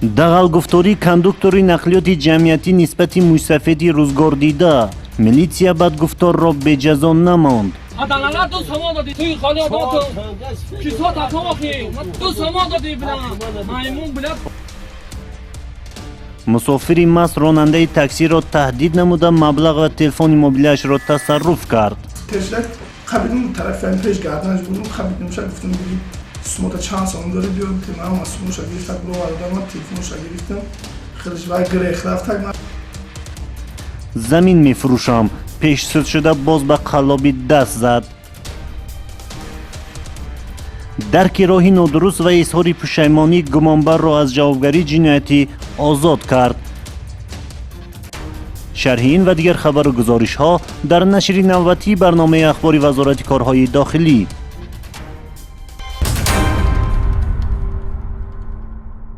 دغل گفتاری کندکتوری نقلیات جمعیتی نسبت موسفیدی روزگار دیده میلیسیا بعد گفتار را به جزا نماند. عدالت دو سامان دادی توی خانه آدم تو چیزها تفاهم آخی دو سامان دادی بلند مایمون بلند. مسافری مست راننده تاکسی را تهدید نموده مبلغ تلفن موبیلش را تصرف کرد. تشلک خبریم طرفین پیش گردنش بودم خبریم شد گفتم بگی سموت چند سال داری بیام که من سموش گرفتم برو آدم تلفنش گرفتم خرج وای گریخ رفتم. زمین میفروشم پیش سود شده باز به قلابی دست زد. درک راهی نادرست و اظهار پشیمانی گمانبر را از جوابگری جنایتی آزاد کرد. شرح این و دیگر خبر و گزارش ها در نشر نوبتی برنامه اخباری وزارت کارهای داخلی.